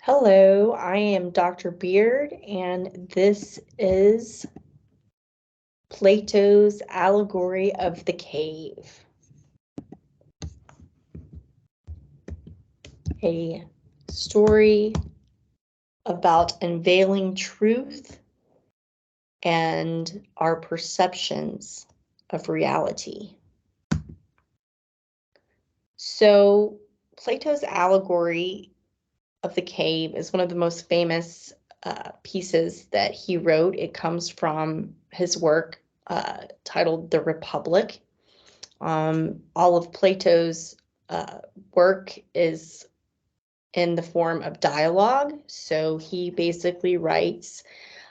Hello, I am Dr. Beard, and this is Plato's Allegory of the Cave, a story about unveiling truth and our perceptions of reality. So, Plato's Allegory of the Cave is one of the most famous pieces that he wrote. It comes from his work titled The Republic. All of Plato's work is in the form of dialogue. So he basically writes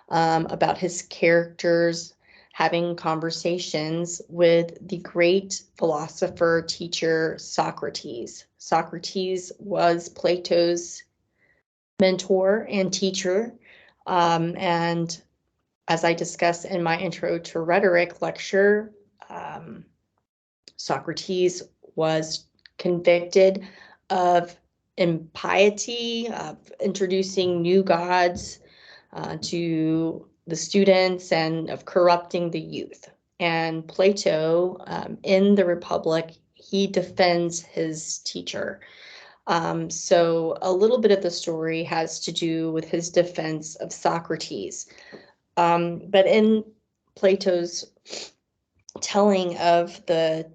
about his characters having conversations with the great philosopher teacher Socrates. Socrates was Plato's mentor and teacher. And as I discussed in my Intro to Rhetoric lecture, Socrates was convicted of impiety, of introducing new gods to the students, and of corrupting the youth. And Plato, in the Republic, he defends his teacher. So a little bit of the story has to do with his defense of Socrates. But in Plato's telling of the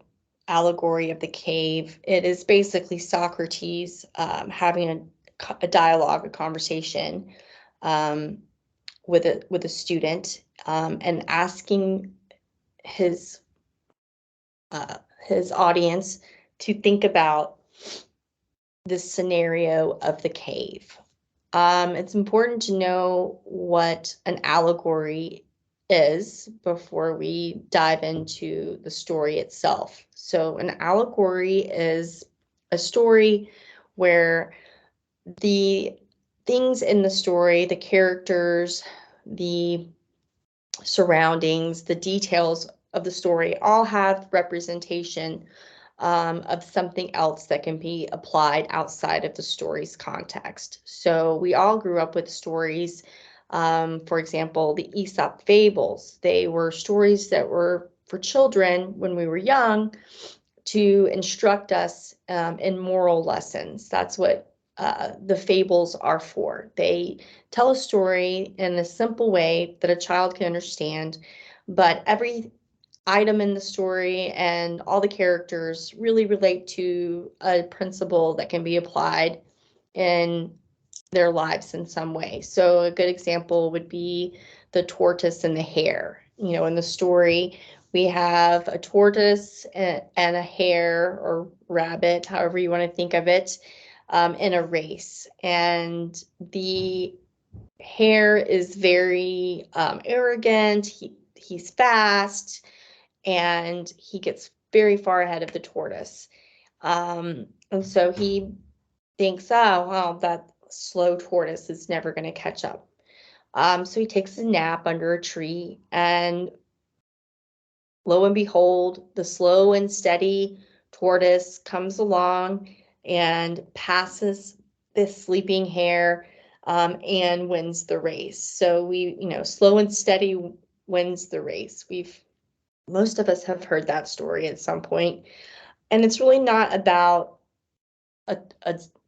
allegory of the cave, it is basically Socrates having a dialogue, a conversation with a student, and asking his audience to think about this scenario of the cave. It's important to know what an allegory is before we dive into the story itself. So an allegory is a story where the things in the story, the characters, the surroundings, the details of the story all have representation of something else that can be applied outside of the story's context. So we all grew up with stories. For example, the Aesop fables. They were stories that were for children when we were young to instruct us in moral lessons. That's what the fables are for. They tell a story in a simple way that a child can understand, but every item in the story and all the characters really relate to a principle that can be applied in their lives in some way. So a good example would be the tortoise and the hare. You know, in the story, we have a tortoise and a hare or rabbit, however you want to think of it, in a race. And the hare is very arrogant. He's fast, and he gets very far ahead of the tortoise. And so he thinks, oh, well, that slow tortoise is never going to catch up. So he takes a nap under a tree, and lo and behold, the slow and steady tortoise comes along and passes this sleeping hare, and wins the race. So slow and steady wins the race. Most of us have heard that story at some point, and it's really not about a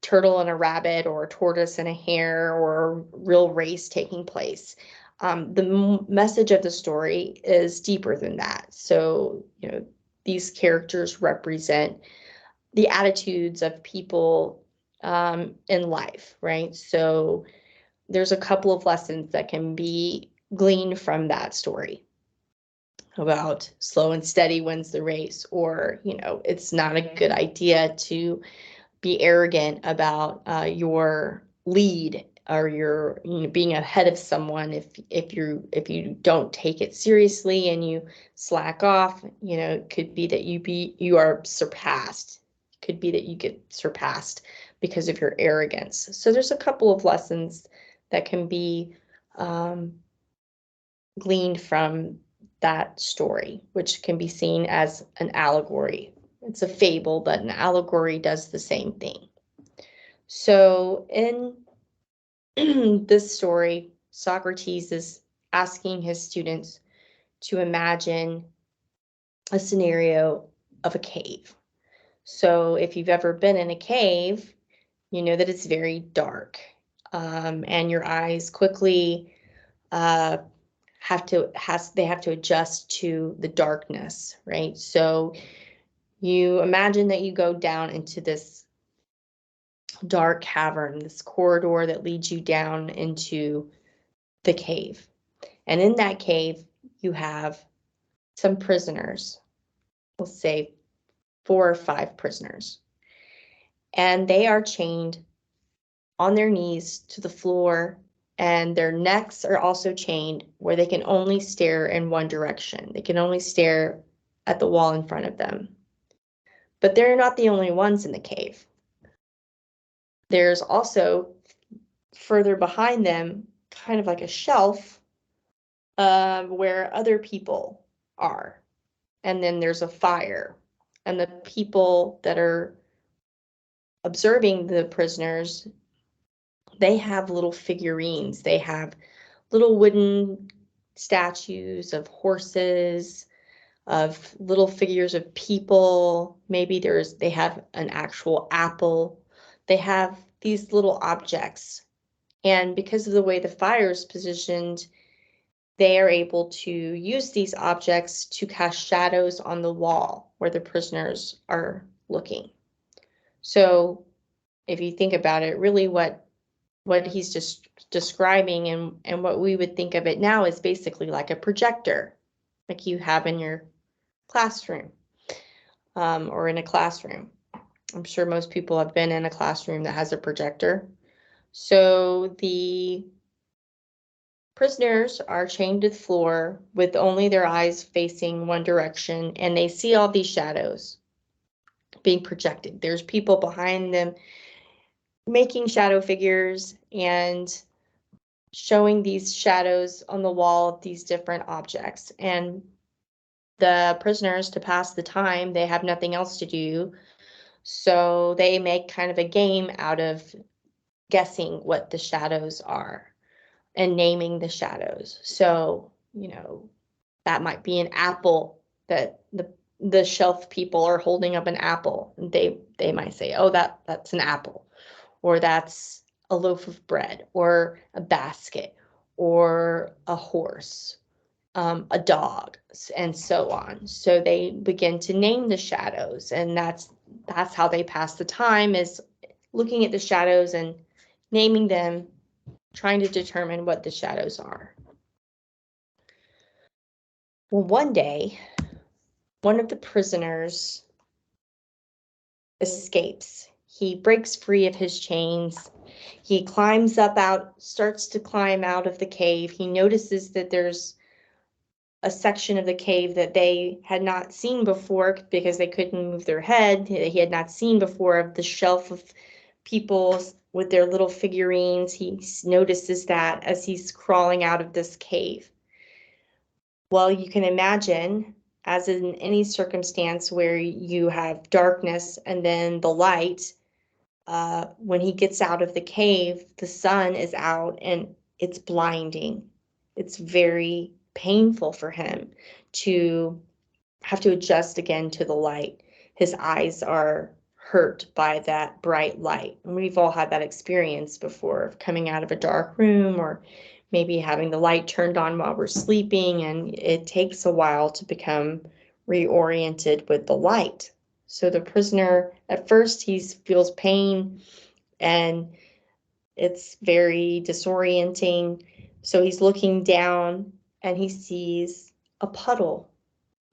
turtle and a rabbit or a tortoise and a hare or a real race taking place. The message of the story is deeper than that. So, these characters represent the attitudes of people in life, right? So there's a couple of lessons that can be gleaned from that story about slow and steady wins the race, or, it's not a good idea to be arrogant about your lead, or your being ahead of someone if you don't take it seriously and you slack off. It could be that you are surpassed. It could be that you get surpassed because of your arrogance. So there's a couple of lessons that can be gleaned from that story, which can be seen as an allegory. It's a fable, but an allegory does the same thing. So in this story, Socrates is asking his students to imagine a scenario of a cave. So if you've ever been in a cave, you know that it's very dark, and your eyes quickly uh, they have to adjust to the darkness, right? So you imagine that you go down into this dark cavern, this corridor that leads you down into the cave. And in that cave, you have some prisoners, we'll say 4 or 5 prisoners. And they are chained on their knees to the floor, and their necks are also chained where they can only stare in one direction. They can only stare at the wall in front of them. But they're not the only ones in the cave. There's also further behind them, kind of like a shelf, where other people are. And then there's a fire. And the people that are observing the prisoners, they have little figurines. They have little wooden statues of horses, of little figures of people. Maybe they have an actual apple. They have these little objects. And because of the way the fire is positioned, they are able to use these objects to cast shadows on the wall where the prisoners are looking. So if you think about it, really what he's just describing and what we would think of it now is basically like a projector, like you have in your classroom, or in a classroom. I'm sure most people have been in a classroom that has a projector. So the prisoners are chained to the floor with only their eyes facing one direction, and they see all these shadows being projected. There's people behind them making shadow figures and showing these shadows on the wall of these different objects. And the prisoners, to pass the time, they have nothing else to do. So they make kind of a game out of guessing what the shadows are and naming the shadows. So, that might be an apple, that the shelf people are holding up an apple. And they might say, oh, that's an apple, or that's a loaf of bread, or a basket, or a horse, a dog, and so on. So they begin to name the shadows, and that's how they pass the time, is looking at the shadows and naming them, trying to determine what the shadows are. Well, one day, one of the prisoners escapes. He breaks free of his chains. He starts to climb out of the cave. He notices that there's a section of the cave that they had not seen before because they couldn't move their head. He had not seen before, of the shelf of people with their little figurines. He notices that as he's crawling out of this cave. Well, you can imagine, as in any circumstance where you have darkness and then the light, when he gets out of the cave, the sun is out and it's blinding. It's very painful for him to have to adjust again to the light. His eyes are hurt by that bright light. And we've all had that experience before, of coming out of a dark room, or maybe having the light turned on while we're sleeping, and it takes a while to become reoriented with the light. So the prisoner, at first, he feels pain and it's very disorienting. So he's looking down and he sees a puddle.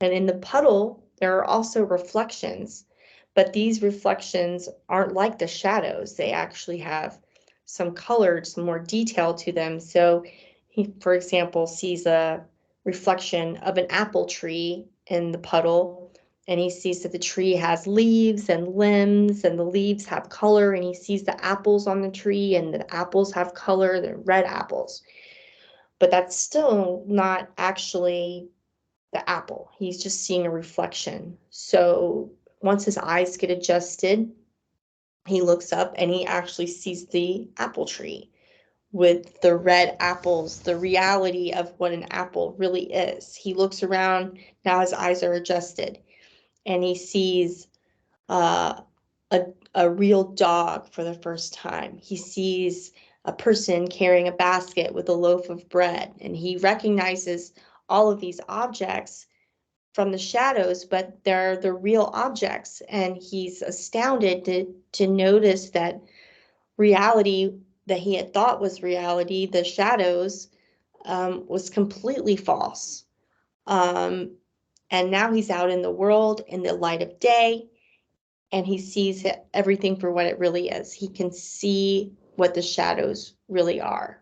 And in the puddle, there are also reflections, but these reflections aren't like the shadows. They actually have some color, some more detail to them. So he, for example, sees a reflection of an apple tree in the puddle, and he sees that the tree has leaves and limbs, and the leaves have color, and he sees the apples on the tree, and the apples have color. They're red apples. But that's still not actually the apple. He's just seeing a reflection. So once his eyes get adjusted, he looks up and he actually sees the apple tree with the red apples, the reality of what an apple really is. He looks around, now his eyes are adjusted, and he sees uh, a real dog for the first time. He sees a person carrying a basket with a loaf of bread, and he recognizes all of these objects from the shadows, but they're the real objects, and he's astounded to notice that reality that he had thought was reality, the shadows, was completely false. Um, and now he's out in the world in the light of day, and he sees everything for what it really is. He can see what the shadows really are,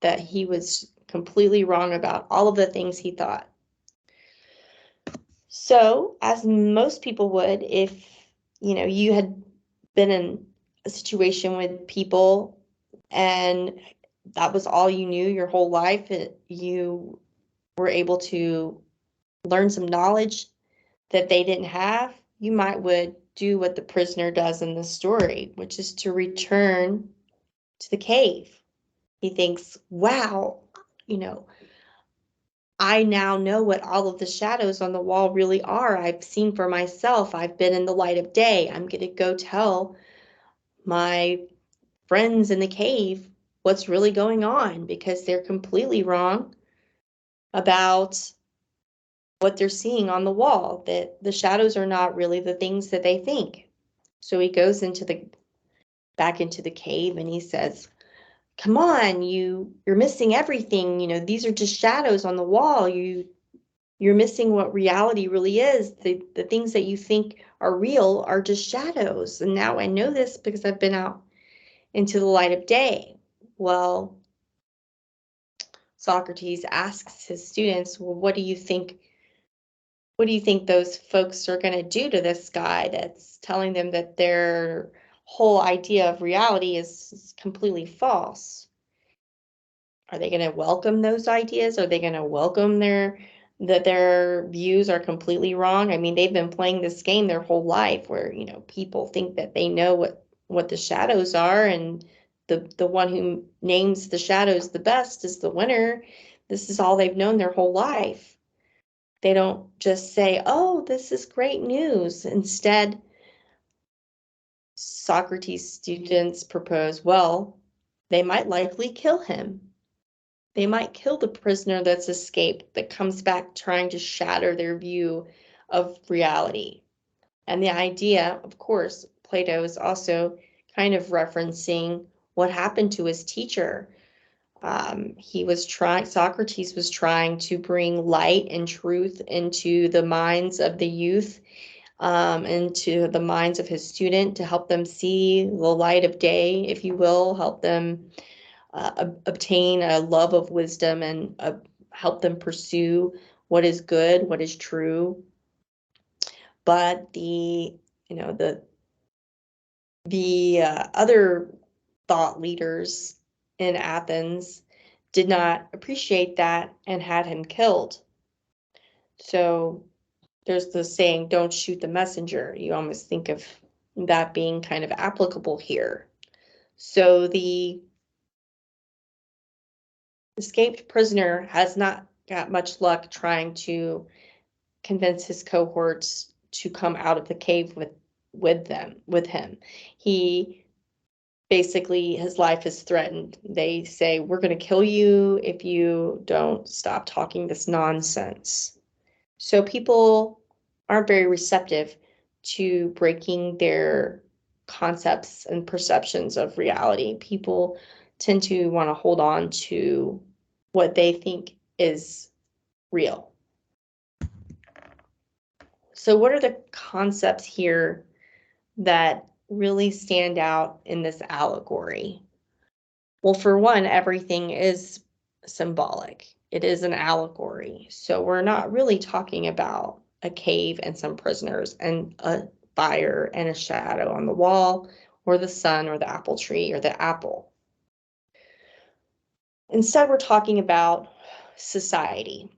that he was completely wrong about all of the things he thought. So, as most people would, if you had been in a situation with people and that was all you knew your whole life, you were able to learn some knowledge that they didn't have, you would do what the prisoner does in the story, which is to return to the cave. He thinks, wow, you know, I now know what all of the shadows on the wall really are. I've seen for myself. I've been in the light of day. I'm going to go tell my friends in the cave what's really going on, because they're completely wrong about what they're seeing on the wall, that the shadows are not really the things that they think. So he goes back into the cave, and he says, come on, you're missing everything. These are just shadows on the wall. You're missing what reality really is. The things that you think are real are just shadows. And now I know this because I've been out into the light of day. Well, Socrates asks his students, well, what do you think those folks are going to do to this guy that's telling them that their whole idea of reality is completely false? Are they going to welcome those ideas? Are they going to welcome that their views are completely wrong? I mean, they've been playing this game their whole life where, people think that they know what the shadows are, and the one who names the shadows the best is the winner. This is all they've known their whole life. They don't just say, oh, this is great news. Instead, Socrates' students propose, well, they might likely kill him. They might kill the prisoner that's escaped, that comes back trying to shatter their view of reality. And the idea, of course, Plato is also kind of referencing what happened to his teacher. Socrates was trying to bring light and truth into the minds of the youth, into the minds of his student, to help them see the light of day, if you will, help them obtain a love of wisdom, and help them pursue what is good, what is true. But the other thought leaders in Athens did not appreciate that and had him killed. So there's the saying, don't shoot the messenger. You almost think of that being kind of applicable here. So the escaped prisoner has not got much luck trying to convince his cohorts to come out of the cave with him. He basically, his life is threatened. They say, we're going to kill you if you don't stop talking this nonsense. So people aren't very receptive to breaking their concepts and perceptions of reality. People tend to want to hold on to what they think is real. So what are the concepts here that really stand out in this allegory? Well, for one, everything is symbolic. It is an allegory. So we're not really talking about a cave and some prisoners and a fire and a shadow on the wall, or the sun, or the apple tree, or the apple. Instead, we're talking about society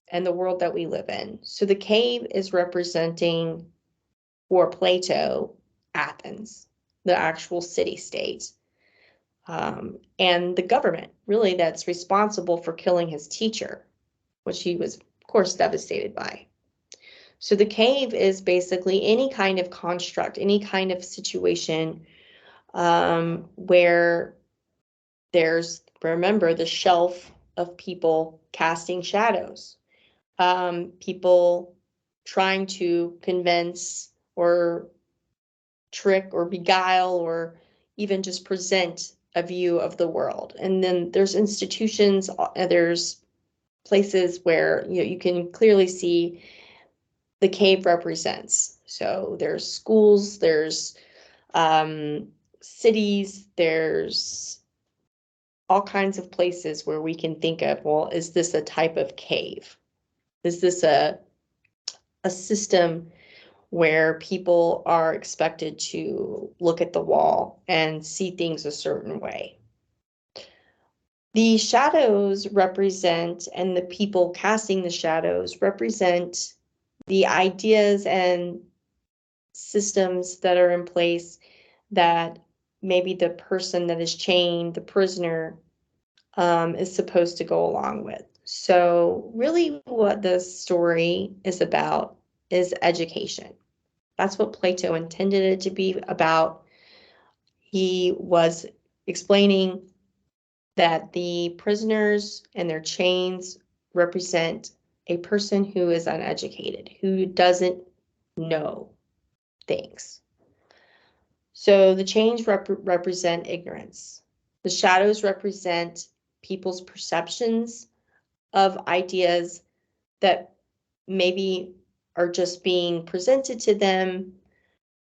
and the world that we live in. So the cave is representing, for Plato, Athens, the actual city-state. and the government, really, that's responsible for killing his teacher, which he was, of course, devastated by. So the cave is basically any kind of construct, any kind of situation where there's, remember, the shelf of people casting shadows, people trying to convince or trick or beguile or even just present a view of the world. And then there's institutions, there's places where you can clearly see the cave represents. So there's schools, there's cities, there's all kinds of places where we can think of, well, is this a type of cave? Is this a system where people are expected to look at the wall and see things a certain way? The shadows represent, and the people casting the shadows represent the ideas and systems that are in place that maybe the person that is chained, the prisoner, is supposed to go along with. So really what this story is about is education. That's what Plato intended it to be about. He was explaining that the prisoners and their chains represent a person who is uneducated, who doesn't know things. So the chains represent ignorance. The shadows represent people's perceptions of ideas that maybe are just being presented to them,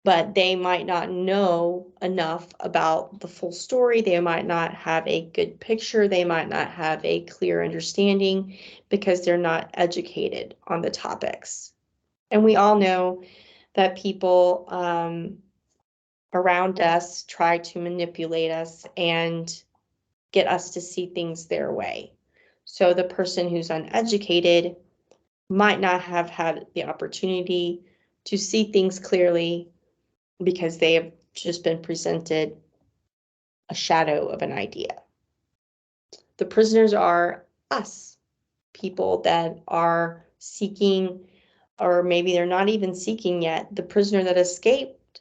but they might not know enough about the full story. They might not have a good picture. They might not have a clear understanding because they're not educated on the topics. And we all know that people around us try to manipulate us and get us to see things their way. So the person who's uneducated might not have had the opportunity to see things clearly because they have just been presented a shadow of an idea. The prisoners are us, people that are seeking, or maybe they're not even seeking yet. The prisoner that escaped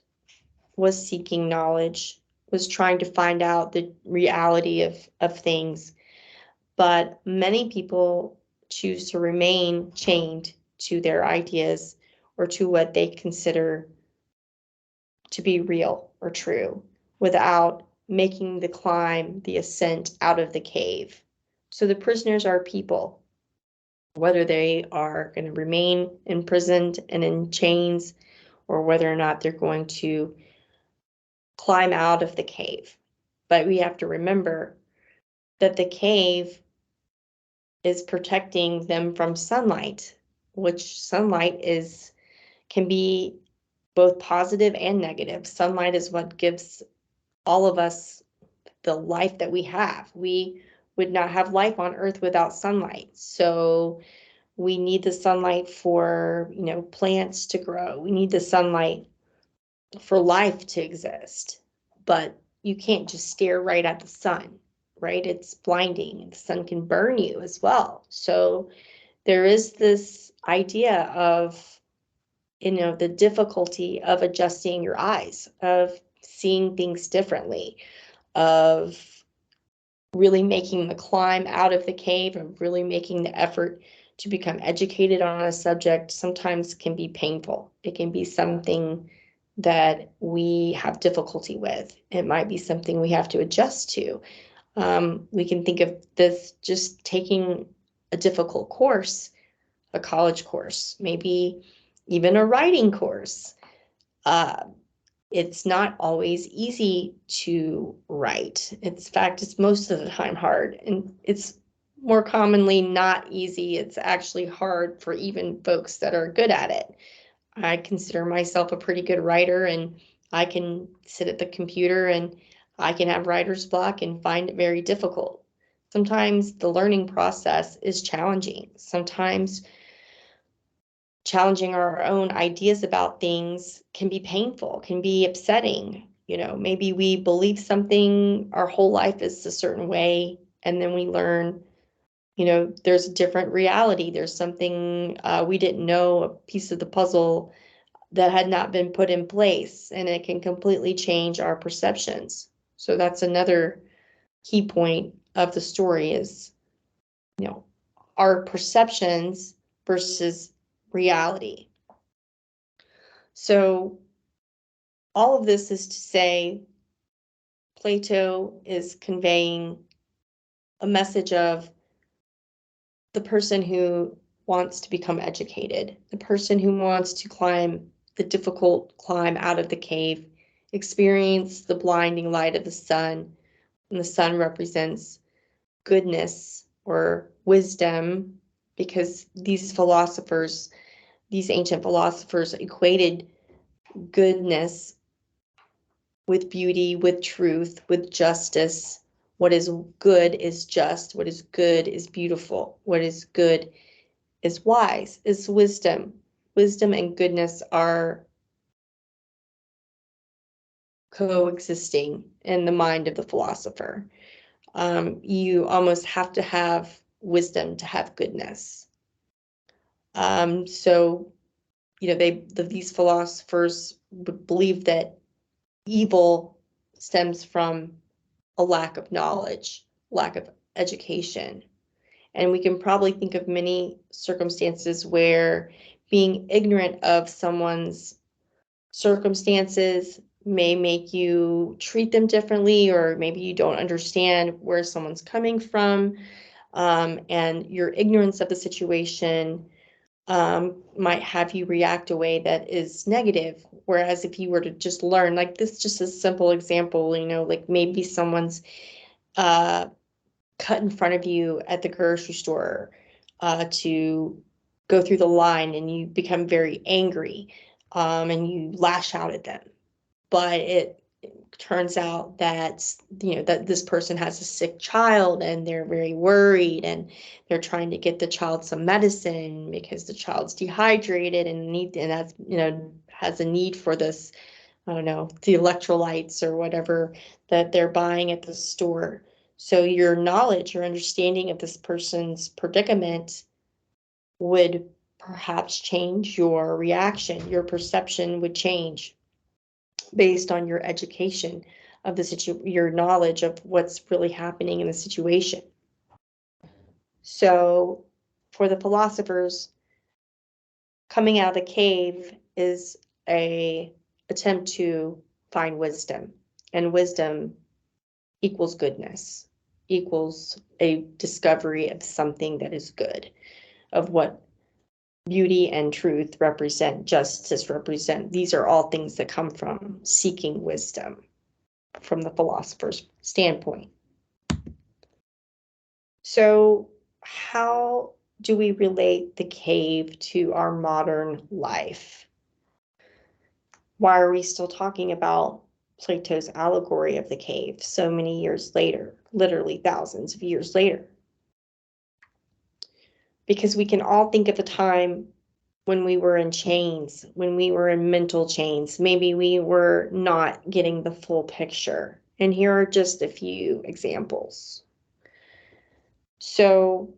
was seeking knowledge, was trying to find out the reality of things. But many people choose to remain chained to their ideas or to what they consider to be real or true without making the climb, the ascent out of the cave. So the prisoners are people, whether they are going to remain imprisoned and in chains or whether or not they're going to climb out of the cave. But we have to remember that the cave is protecting them from sunlight, which sunlight can be both positive and negative. Sunlight is what gives all of us the life that we have. We would not have life on Earth without sunlight. So we need the sunlight for, plants to grow. We need the sunlight for life to exist. But you can't just stare right at the sun, right? It's blinding. The sun can burn you as well. So there is this idea of, the difficulty of adjusting your eyes, of seeing things differently, of really making the climb out of the cave and really making the effort to become educated on a subject sometimes can be painful. It can be something that we have difficulty with. It might be something we have to adjust to. We can think of this just taking a difficult course, a college course, maybe even a writing course. It's not always easy to write. In fact, it's most of the time hard, and it's more commonly not easy. It's actually hard for even folks that are good at it. I consider myself a pretty good writer, and I can sit at the computer and I can have writer's block and find it very difficult. Sometimes the learning process is challenging. Sometimes challenging our own ideas about things can be painful, can be upsetting. Maybe we believe something our whole life is a certain way, and then we learn, there's a different reality. There's something we didn't know, a piece of the puzzle that had not been put in place, and it can completely change our perceptions. So that's another key point of the story is, our perceptions versus reality. So all of this is to say, Plato is conveying a message of the person who wants to become educated, the person who wants to climb the difficult climb out of the cave, experience the blinding light of the sun, and the sun represents goodness or wisdom, because these ancient philosophers equated goodness with beauty, with truth, with justice. What is good is just. What is good is beautiful. What is good is wise, is wisdom. Wisdom and goodness are coexisting in the mind of the philosopher. You almost have to have wisdom to have goodness. So, these philosophers believe that evil stems from a lack of knowledge, lack of education. And we can probably think of many circumstances where being ignorant of someone's circumstances may make you treat them differently, or maybe you don't understand where someone's coming from, and your ignorance of the situation might have you react a way that is negative. Whereas if you were to just learn, like this, just a simple example, like maybe someone's cut in front of you at the grocery store to go through the line, and you become very angry, and you lash out at them. But it turns out that, that this person has a sick child, and they're very worried, and they're trying to get the child some medicine because the child's dehydrated and that's, has a need for this, I don't know, the electrolytes or whatever that they're buying at the store. So your knowledge, your understanding of this person's predicament would perhaps change your reaction. Your perception would change based on your education of your knowledge of what's really happening in the situation. So for the philosophers, coming out of the cave is a attempt to find wisdom, and wisdom equals goodness, equals a discovery of something that is good, of what beauty and truth represent, justice represent. These are all things that come from seeking wisdom from the philosopher's standpoint. So how do we relate the cave to our modern life? Why are we still talking about Plato's allegory of the cave so many years later, literally thousands of years later? Because we can all think of a time when we were in chains, when we were in mental chains. Maybe we were not getting the full picture. And here are just a few examples. So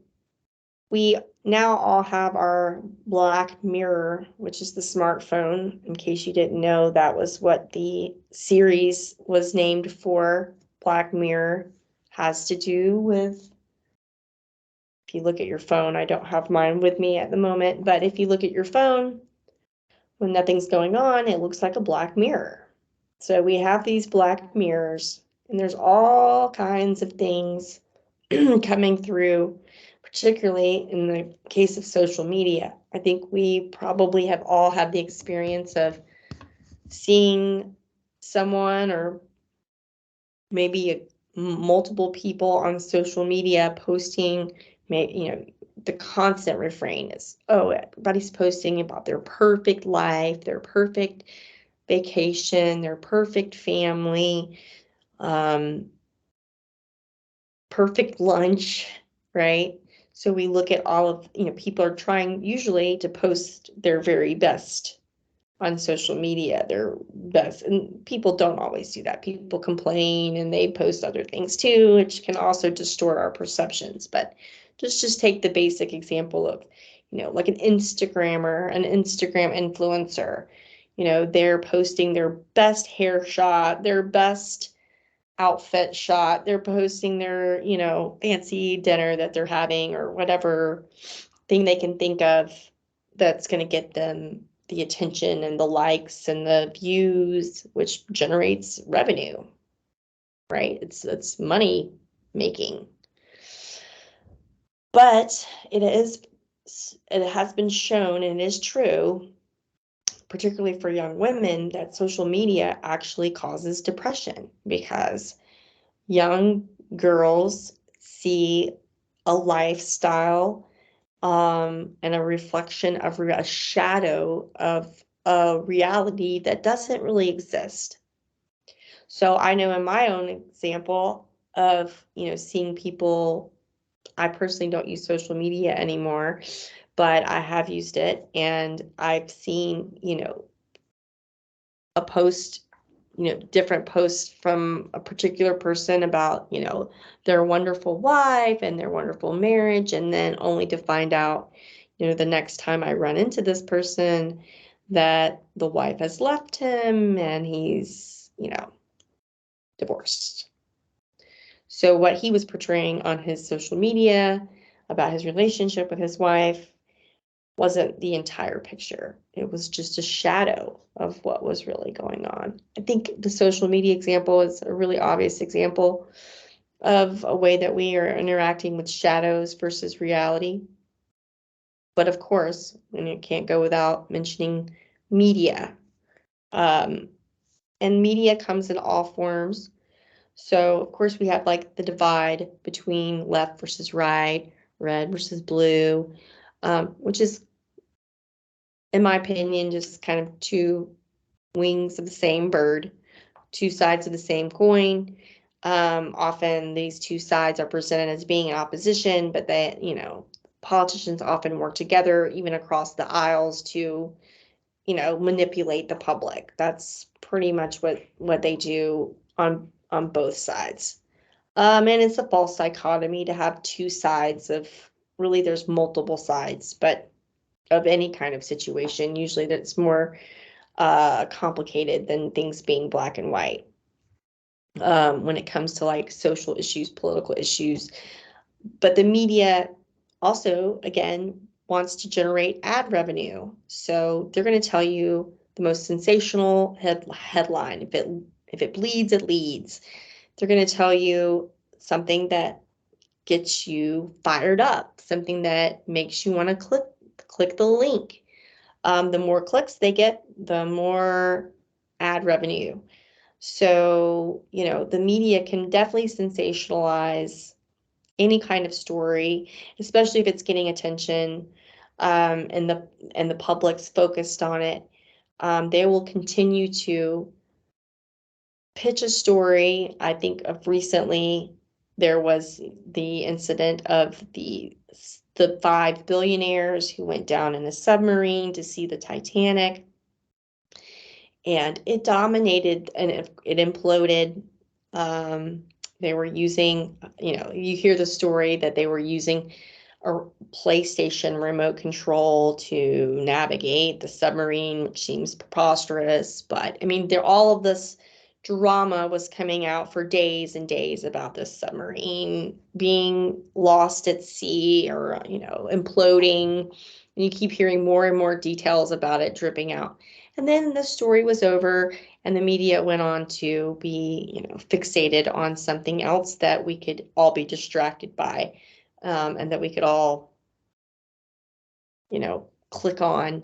we now all have our Black Mirror, which is the smartphone. In case you didn't know, that was what the series was named for. Black Mirror has to do with, if you look at your phone, I don't have mine with me at the moment, but if you look at your phone, when nothing's going on, it looks like a black mirror. So we have these black mirrors, and there's all kinds of things coming through, particularly in the case of social media. I think we probably have all had the experience of seeing someone, or maybe multiple people on social media posting, the constant refrain is, oh, everybody's posting about their perfect life, their perfect vacation, their perfect family, perfect lunch, right? So we look at all of, people are trying usually to post their very best on social media their best, and people don't always do that. People complain and they post other things too, which can also distort our perceptions. But just take the basic example of, like an Instagrammer, an Instagram influencer. They're posting their best hair shot, their best outfit shot. They're posting their, fancy dinner that they're having, or whatever thing they can think of that's going to get them the attention and the likes and the views, which generates revenue, right? It's money making. But it has been shown, and it is true, particularly for young women, that social media actually causes depression, because young girls see a lifestyle, and a reflection of a shadow of a reality that doesn't really exist. So I know in my own example of, seeing people, I personally don't use social media anymore, but I have used it, and I've seen, a post, different posts from a particular person about, their wonderful wife and their wonderful marriage, and then only to find out, the next time I run into this person, that the wife has left him and he's, divorced. So what he was portraying on his social media about his relationship with his wife wasn't the entire picture. It was just a shadow of what was really going on. I think the social media example is a really obvious example of a way that we are interacting with shadows versus reality. But of course, and it can't go without mentioning media. And media comes in all forms. So of course we have like the divide between left versus right, red versus blue, which is, in my opinion, just kind of two wings of the same bird, two sides of the same coin. Often these two sides are presented as being in opposition, but they, politicians often work together, even across the aisles, to, manipulate the public. That's pretty much what they do on both sides. And it's a false dichotomy to have two sides of, really there's multiple sides, but of any kind of situation. Usually that's more complicated than things being black and white. When it comes to like social issues, political issues. But the media also, again, wants to generate ad revenue. So they're going to tell you the most sensational headline. If it bleeds, it leads. They're going to tell you something that gets you fired up, something that makes you want to click the link. The more clicks they get, the more ad revenue. So, the media can definitely sensationalize any kind of story, especially if it's getting attention, and the public's focused on it. They will continue to pitch a story. I think of recently, there was the incident of the 5 billionaires who went down in a submarine to see the Titanic, and it dominated and it imploded. They were using, you hear the story that they were using a PlayStation remote control to navigate the submarine, which seems preposterous. But I mean, all of this drama was coming out for days and days about this submarine being lost at sea, or, imploding. And you keep hearing more and more details about it dripping out. And then the story was over, and the media went on to be, fixated on something else that we could all be distracted by, and that we could all, click on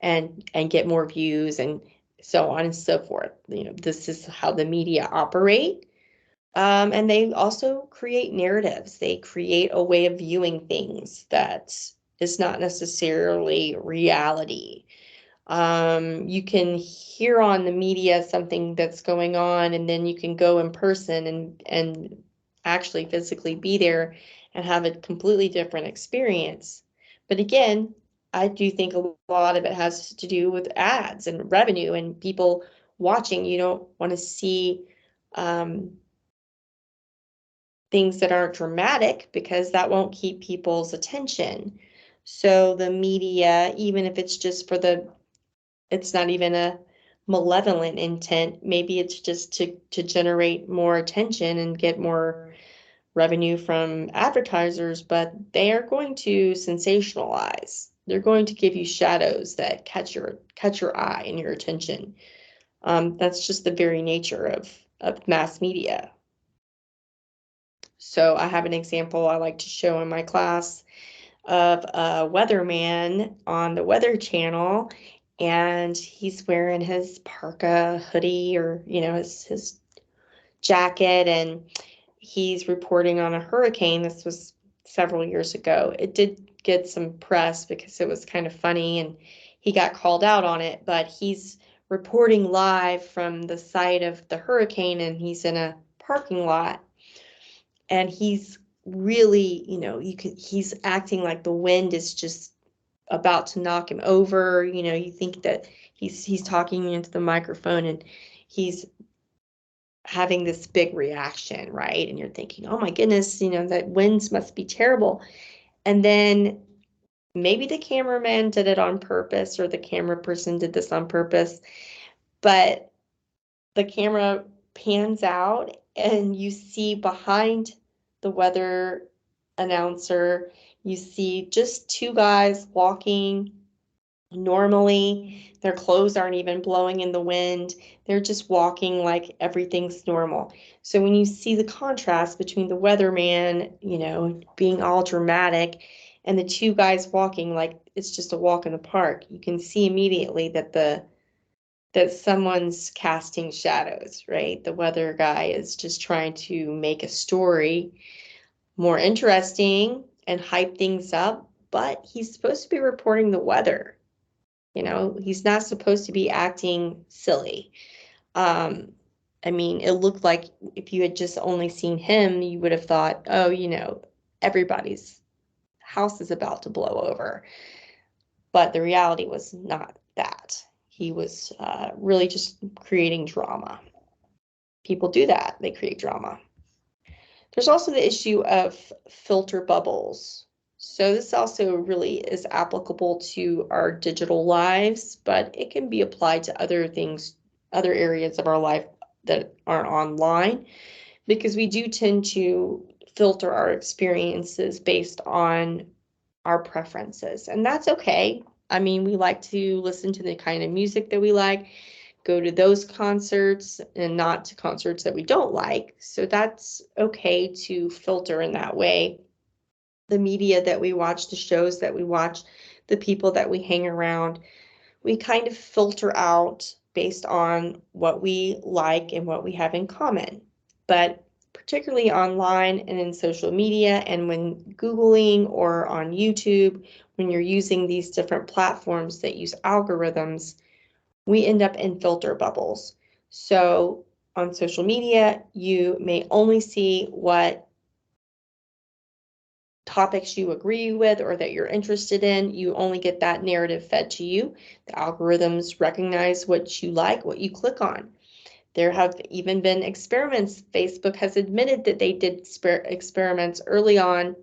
and get more views, and so on and so forth. This is how the media operate. And they also create narratives. They create a way of viewing things that is not necessarily reality. You can hear on the media something that's going on, and then you can go in person and actually physically be there and have a completely different experience. But again, I do think a lot of it has to do with ads and revenue and people watching. You don't want to see things that aren't dramatic because that won't keep people's attention. So the media, even if it's just it's not even a malevolent intent, maybe it's just to generate more attention and get more revenue from advertisers, but they are going to sensationalize. They're going to give you shadows that catch your eye and your attention. That's just the very nature of mass media. So I have an example I like to show in my class of a weatherman on the Weather Channel, and he's wearing his parka hoodie, or his jacket, and he's reporting on a hurricane. This was several years ago. It did get some press because it was kind of funny and he got called out on it, but he's reporting live from the site of the hurricane, and he's in a parking lot, and he's really, he's acting like the wind is just about to knock him over. You think that he's talking into the microphone and he's having this big reaction, right? And you're thinking, oh my goodness, that winds must be terrible. And then maybe the cameraman did it on purpose, or the camera person did this on purpose, but the camera pans out and you see behind the weather announcer, you see just two guys walking normally. Their clothes aren't even blowing in the wind. They're just walking like everything's normal. So when you see the contrast between the weatherman, being all dramatic, and the two guys walking like it's just a walk in the park, you can see immediately that someone's casting shadows, right? The weather guy is just trying to make a story more interesting and hype things up, but he's supposed to be reporting the weather. He's not supposed to be acting silly. I mean, it looked like if you had just only seen him, you would have thought, oh, everybody's house is about to blow over. But the reality was not that. He was really just creating drama. People do that. They create drama. There's also the issue of filter bubbles. So this also really is applicable to our digital lives, but it can be applied to other things, other areas of our life that aren't online, because we do tend to filter our experiences based on our preferences, and that's okay. I mean, we like to listen to the kind of music that we like, go to those concerts, and not to concerts that we don't like. So that's okay to filter in that way. The media that we watch, the shows that we watch, the people that we hang around, we kind of filter out based on what we like and what we have in common. But particularly online and in social media, and when Googling or on YouTube, when you're using these different platforms that use algorithms, we end up in filter bubbles. So on social media, you may only see what topics you agree with or that you're interested in. You only get that narrative fed to you. The algorithms recognize what you like, what you click on. There have even been experiments. Facebook has admitted that they did experiments early on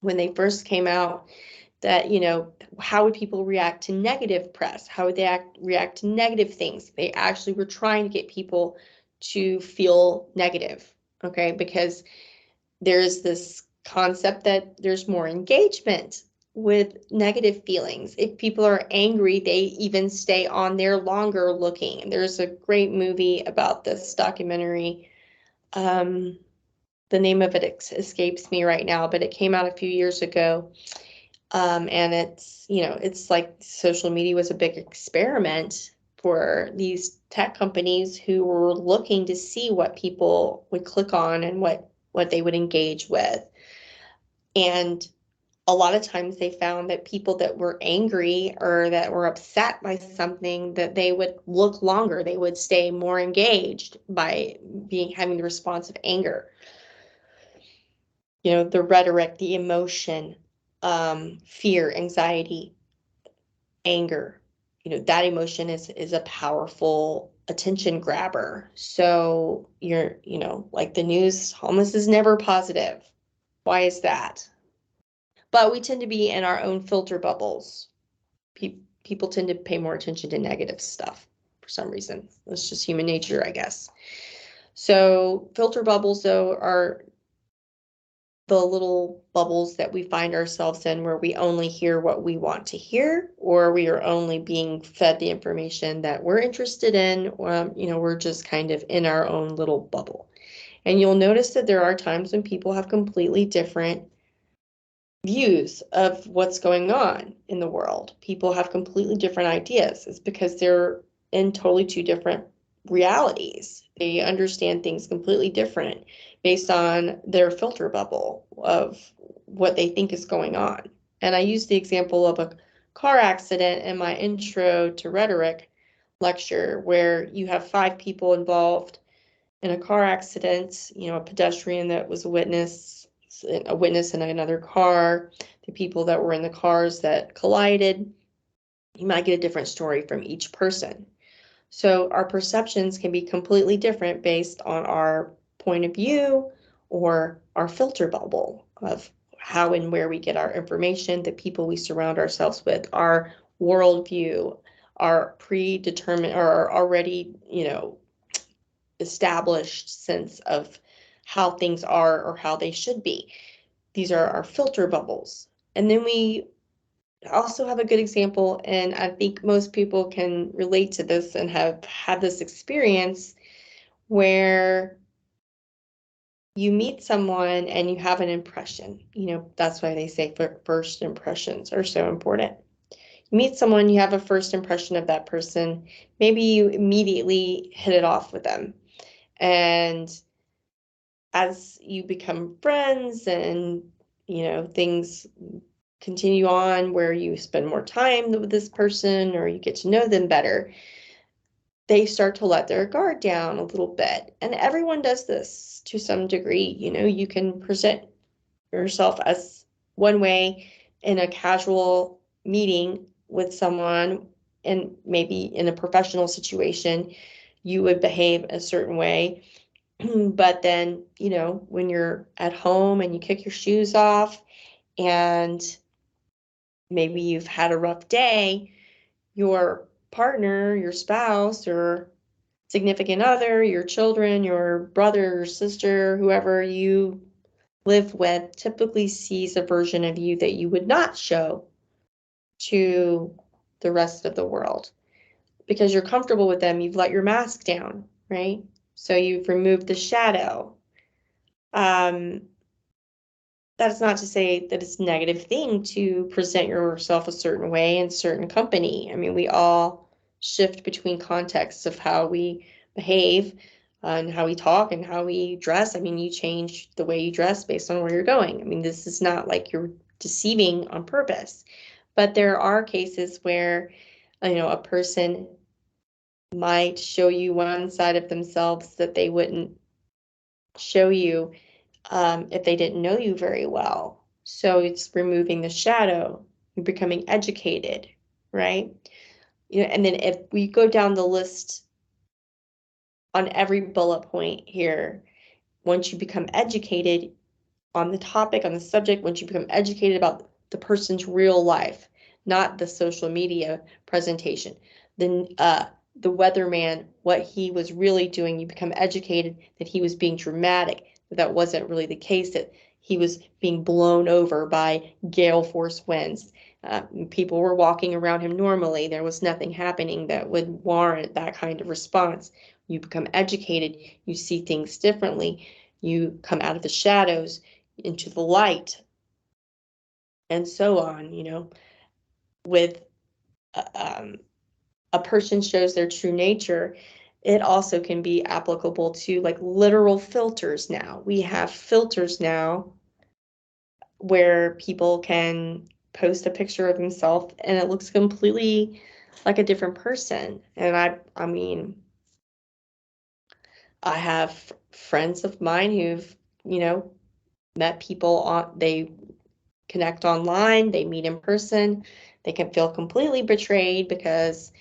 when they first came out, that, how would people react to negative press? How would they react to negative things? They actually were trying to get people to feel negative, okay? Because there's this concept that there's more engagement with negative feelings. If people are angry, they even stay on there longer looking. There's a great movie about this documentary. The name of it escapes me right now, but it came out a few years ago. And it's like social media was a big experiment for these tech companies who were looking to see what people would click on and what they would engage with. And a lot of times they found that people that were angry or that were upset by something, that they would look longer, they would stay more engaged by having the response of anger. The rhetoric, the emotion, fear, anxiety, anger. That emotion is a powerful attention grabber. So you're, like the news almost is never positive. Why is that? But we tend to be in our own filter bubbles. People tend to pay more attention to negative stuff for some reason. It's just human nature, I guess. So filter bubbles, though, are the little bubbles that we find ourselves in where we only hear what we want to hear, or we are only being fed the information that we're interested in. We're just kind of in our own little bubble. And you'll notice that there are times when people have completely different views of what's going on in the world. People have completely different ideas. It's because they're in totally two different realities. They understand things completely different based on their filter bubble of what they think is going on. And I used the example of a car accident in my intro to rhetoric lecture, where you have 5 people involved in a car accident, a pedestrian that was a witness in another car, the people that were in the cars that collided. You might get a different story from each person. So our perceptions can be completely different based on our point of view or our filter bubble of how and where we get our information, the people we surround ourselves with, our worldview, our predetermined or already, established sense of how things are or how they should be. These are our filter bubbles. And then we also have a good example, and I think most people can relate to this and have had this experience where you meet someone and you have an impression. That's why they say first impressions are so important. You meet someone, you have a first impression of that person. Maybe you immediately hit it off with them. And as you become friends and, things continue on where you spend more time with this person or you get to know them better, they start to let their guard down a little bit. And everyone does this to some degree. You can present yourself as one way in a casual meeting with someone, and maybe in a professional situation, you would behave a certain way. But then, when you're at home and you kick your shoes off and maybe you've had a rough day, your partner, your spouse, or significant other, your children, your brother or sister, whoever you live with, typically sees a version of you that you would not show to the rest of the world. Because you're comfortable with them, you've let your mask down, right? So you've removed the shadow. That's not to say that it's a negative thing to present yourself a certain way in certain company. I mean, we all shift between contexts of how we behave and how we talk and how we dress. I mean, you change the way you dress based on where you're going. I mean, this is not like you're deceiving on purpose, but there are cases where, a person might show you one side of themselves that they wouldn't show you if they didn't know you very well. So it's removing the shadow, you're becoming educated, right? And then if we go down the list on every bullet point here, once you become educated on the topic, on the subject, once you become educated about the person's real life, not the social media presentation, then the weatherman, what he was really doing, you become educated that he was being dramatic, that wasn't really the case, that he was being blown over by gale force winds. People were walking around him normally. There was nothing happening that would warrant that kind of response. You become educated, you see things differently, you come out of the shadows into the light, and so on. With a person shows their true nature, it also can be applicable to like literal filters. Now we have filters now where people can post a picture of themselves and it looks completely like a different person. And I mean, I have friends of mine who've, met people they connect online, they meet in person, They can feel completely betrayed because,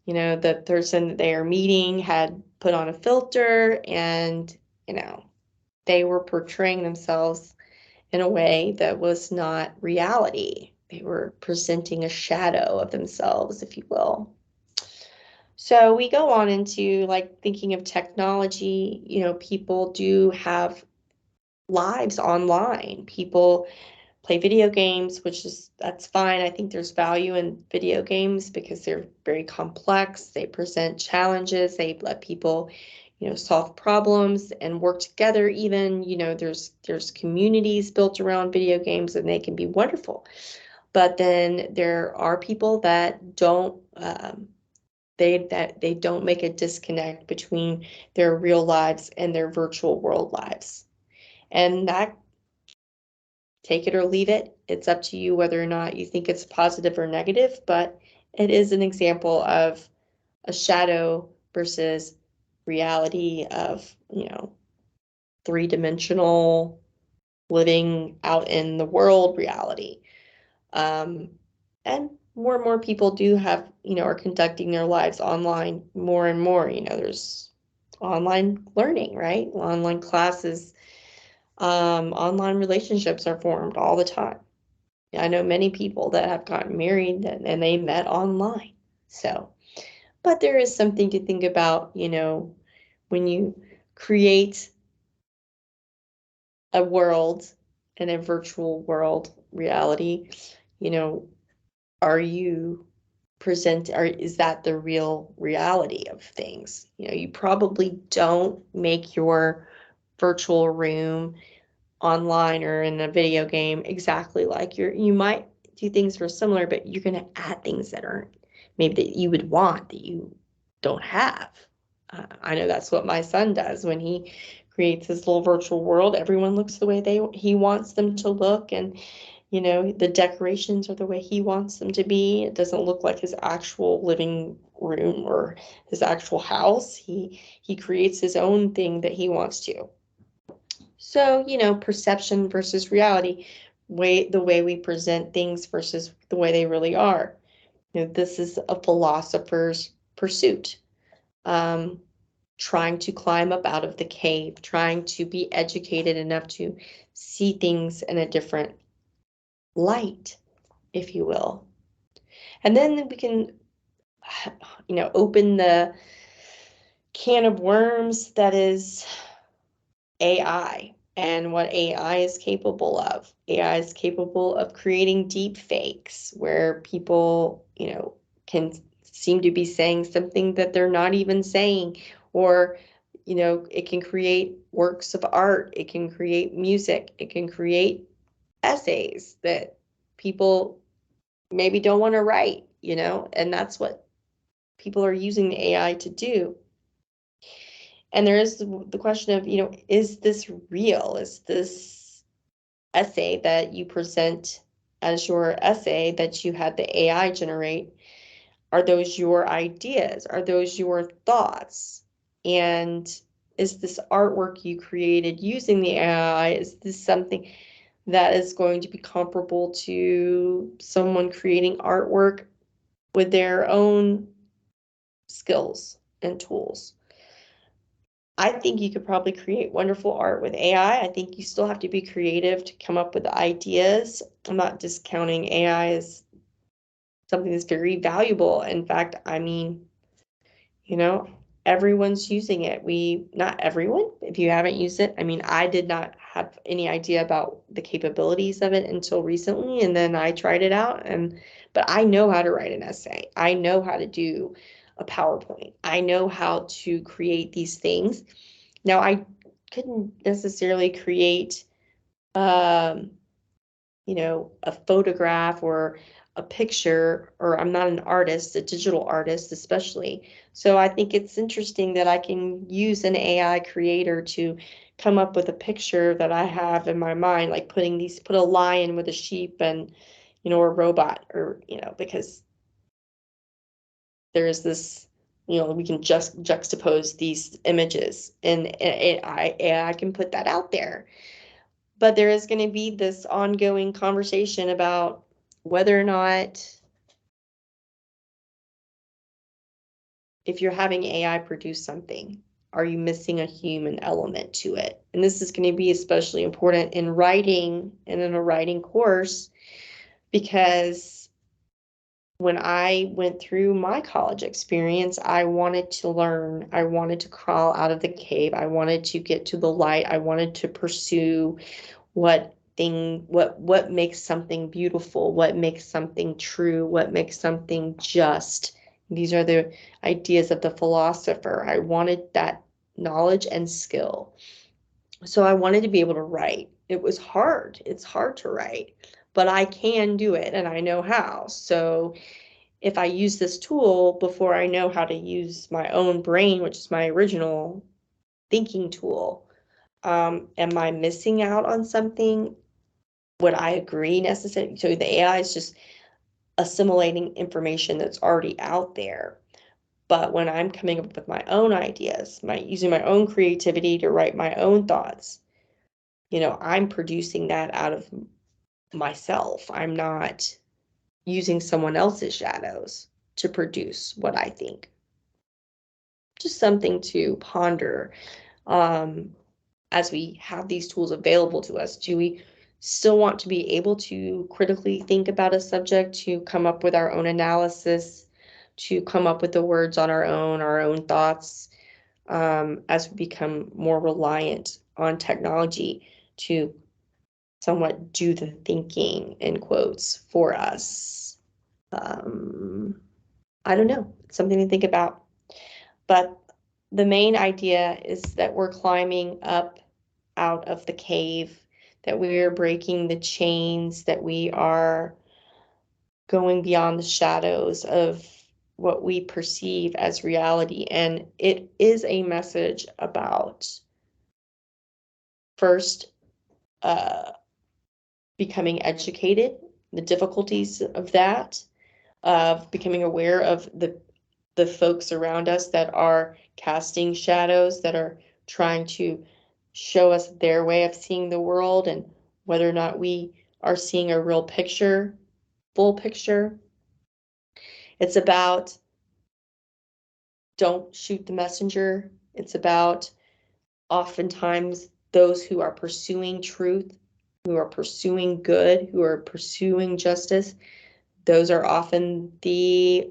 the person that they are meeting had put on a filter and, they were portraying themselves in a way that was not reality. They were presenting a shadow of themselves, if you will. So we go on into like thinking of technology, people do have lives online. People play video games, that's fine. I think there's value in video games because they're very complex. They present challenges. They let people, solve problems and work together even. There's communities built around video games and they can be wonderful. But then there are people that don't they don't make a disconnect between their real lives and their virtual world lives. And that, take it or leave it. It's up to you whether or not you think it's positive or negative, but it is an example of a shadow versus reality of, three-dimensional living out in the world reality. And more and more people do have, are conducting their lives online more and more. There's online learning, right? Online classes, online relationships are formed all the time. I know many people that have gotten married and they met online. So, but there is something to think about, when you create a world in a virtual world reality, you know, are you is that the real reality of things? You probably don't make your virtual room online or in a video game exactly like you might do things that are similar, but you're going to add things that aren't maybe that you would want that you don't have. I know that's what my son does when he creates his little virtual world. Everyone looks the way he wants them to look, and the decorations are the way he wants them to be. It doesn't look like his actual living room or his actual house. He creates his own thing that he wants to. So, perception versus reality, the way we present things versus the way they really are. This is a philosopher's pursuit. Trying to climb up out of the cave, trying to be educated enough to see things in a different light, if you will. And then we can, open the can of worms that is AI and what AI is capable of. AI is capable of creating deep fakes where people, can seem to be saying something that they're not even saying, or, it can create works of art, it can create music, it can create essays that people maybe don't want to write, and that's what people are using the AI to do. And there is the question of, is this real? Is this essay that you present as your essay that you had the AI generate, are those your ideas? Are those your thoughts? And is this artwork you created using the AI, is this something that is going to be comparable to someone creating artwork with their own skills and tools? I think you could probably create wonderful art with AI. I think you still have to be creative to come up with ideas. I'm not discounting AI as something that's very valuable. In fact, I mean, everyone's using it. Not everyone, if you haven't used it. I mean, I did not have any idea about the capabilities of it until recently, and then I tried it out, but I know how to write an essay. I know how to do a PowerPoint. I know how to create these things. Now, I couldn't necessarily create, um, a photograph or a picture, or I'm not an artist, a digital artist especially. So I think it's interesting that I can use an AI creator to come up with a picture that I have in my mind, like put a lion with a sheep and, a robot, or, because there is this, we can just juxtapose these images and AI can put that out there. But there is going to be this ongoing conversation about whether or not if you're having AI produce something, are you missing a human element to it? And this is going to be especially important in writing and in a writing course, because when I went through my college experience, I wanted to learn. I wanted to crawl out of the cave. I wanted to get to the light. I wanted to pursue what makes something beautiful, what makes something true, what makes something just. These are the ideas of the philosopher. I wanted that knowledge and skill. So I wanted to be able to write. It was hard. It's hard to write, but I can do it and I know how. So if I use this tool before I know how to use my own brain, which is my original thinking tool, am I missing out on something? Would I agree necessarily? So the AI is just assimilating information that's already out there. But when I'm coming up with my own ideas, using my own creativity to write my own thoughts, I'm producing that out of myself. I'm not using someone else's shadows to produce what I think. Just something to ponder. As we have these tools available to us, do we still want to be able to critically think about a subject, to come up with our own analysis, to come up with the words on our own thoughts, as we become more reliant on technology to somewhat do the thinking, in quotes, for us? I don't know. It's something to think about. But the main idea is that we're climbing up out of the cave, that we are breaking the chains, that we are going beyond the shadows of what we perceive as reality. And it is a message about first becoming educated, the difficulties of that, of becoming aware of the folks around us that are casting shadows, that are trying to show us their way of seeing the world, and whether or not we are seeing a real picture, full picture. It's about don't shoot the messenger. It's about oftentimes those who are pursuing truth, who are pursuing good, who are pursuing justice. Those are often the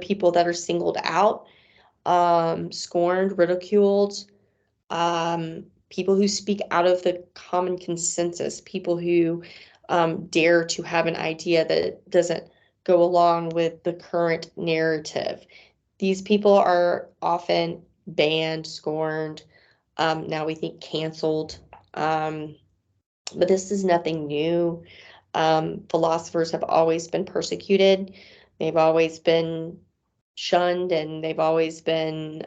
people that are singled out, scorned, ridiculed, people who speak out of the common consensus, people who dare to have an idea that doesn't go along with the current narrative. These people are often banned, scorned, now we think canceled, but this is nothing new. Philosophers have always been persecuted. They've always been shunned, and they've always been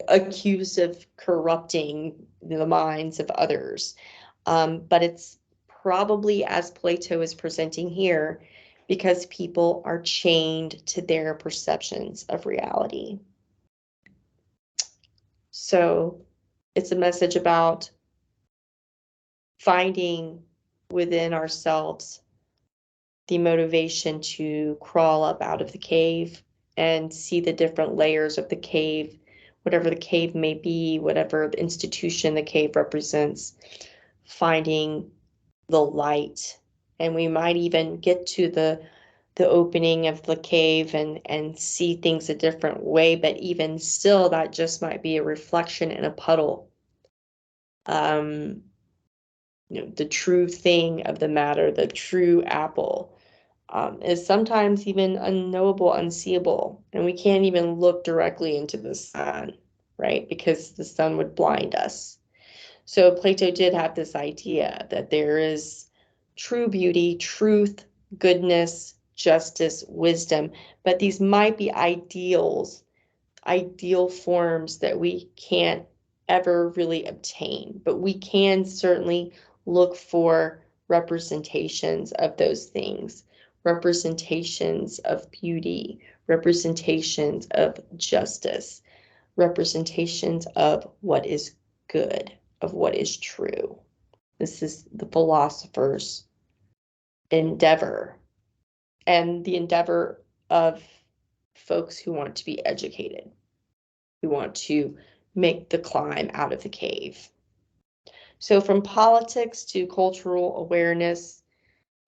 accused of corrupting the minds of others. But it's probably, as Plato is presenting here, because people are chained to their perceptions of reality. So it's a message about finding within ourselves the motivation to crawl up out of the cave and see the different layers of the cave, whatever the cave may be, whatever the institution the cave represents, finding the light. And we might even get to the opening of the cave and see things a different way, but even still, that just might be a reflection in a puddle. The true thing of the matter, the true apple, is sometimes even unknowable, unseeable, and we can't even look directly into the sun, right? Because the sun would blind us. So Plato did have this idea that there is true beauty, truth, goodness, justice, wisdom, but these might be ideals, ideal forms that we can't ever really obtain, but we can certainly look for representations of those things, representations of beauty, representations of justice, representations of what is good, of what is true. This is the philosopher's endeavor, and the endeavor of folks who want to be educated, who want to make the climb out of the cave. So from politics to cultural awareness,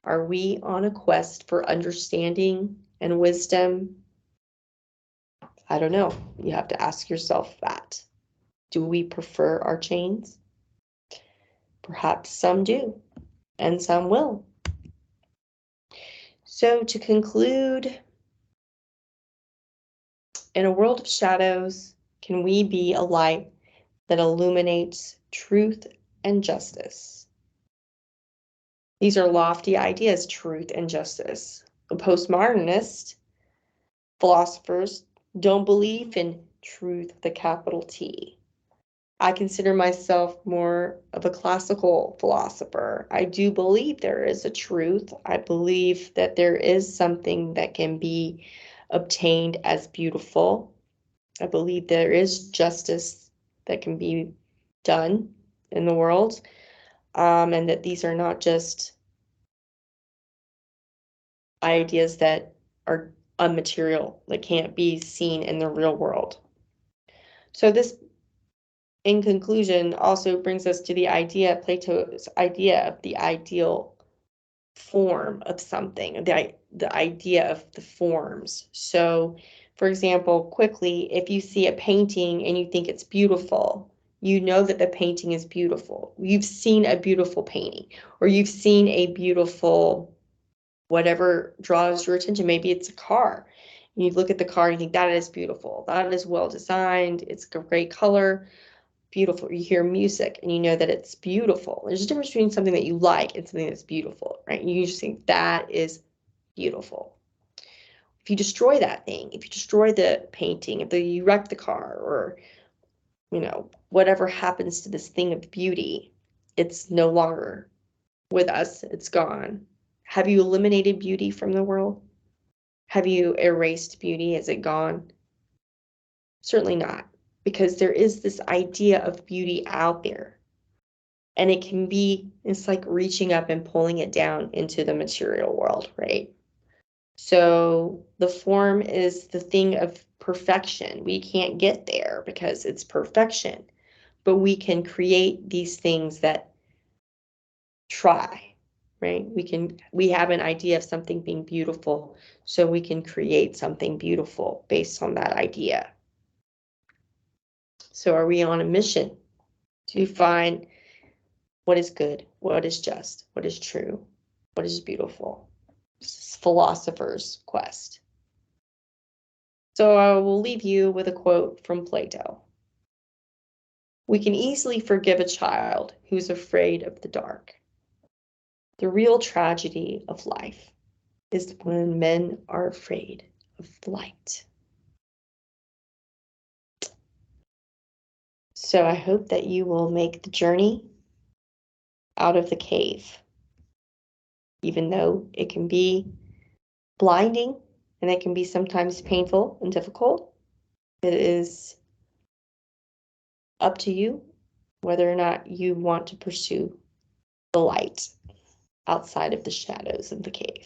are we on a quest for understanding and wisdom? I don't know. You have to ask yourself that. Do we prefer our chains? Perhaps some do, and some will. So to conclude, in a world of shadows, can we be a light that illuminates truth and justice? These are lofty ideas, truth and justice. The postmodernist philosophers don't believe in truth with a capital T. I consider myself more of a classical philosopher. I do believe there is a truth. I believe that there is something that can be obtained as beautiful. I believe there is justice that can be done in the world, and that these are not just ideas that are immaterial, that can't be seen in the real world. So this, in conclusion, also brings us to the idea, Plato's idea of the ideal form of something, the idea of the forms. So, for example, quickly, if you see a painting and you think it's beautiful, you know that the painting is beautiful. You've seen a beautiful painting, or you've seen a beautiful, whatever draws your attention. Maybe it's a car. You look at the car and you think that is beautiful. That is well designed. It's a great color. Beautiful. You hear music and you know that it's beautiful. There's a difference between something that you like and something that's beautiful, right? You just think that is beautiful. If you destroy that thing, if you destroy the painting, if you wreck the car, or whatever happens to this thing of beauty, it's no longer with us. It's gone. Have you eliminated beauty from the world? Have you erased beauty? Is it gone? Certainly not, because there is this idea of beauty out there. And it's like reaching up and pulling it down into the material world, right? So the form is the thing of perfection. We can't get there because it's perfection, but we can create these things that try, right? We have an idea of something being beautiful, so we can create something beautiful based on that idea. So are we on a mission to find what is good, what is just, what is true, what is beautiful? This is philosopher's quest. So I will leave you with a quote from Plato. We can easily forgive a child who's afraid of the dark. The real tragedy of life is when men are afraid of light. So I hope that you will make the journey out of the cave, even though it can be blinding and it can be sometimes painful and difficult. It is up to you whether or not you want to pursue the light outside of the shadows of the cave.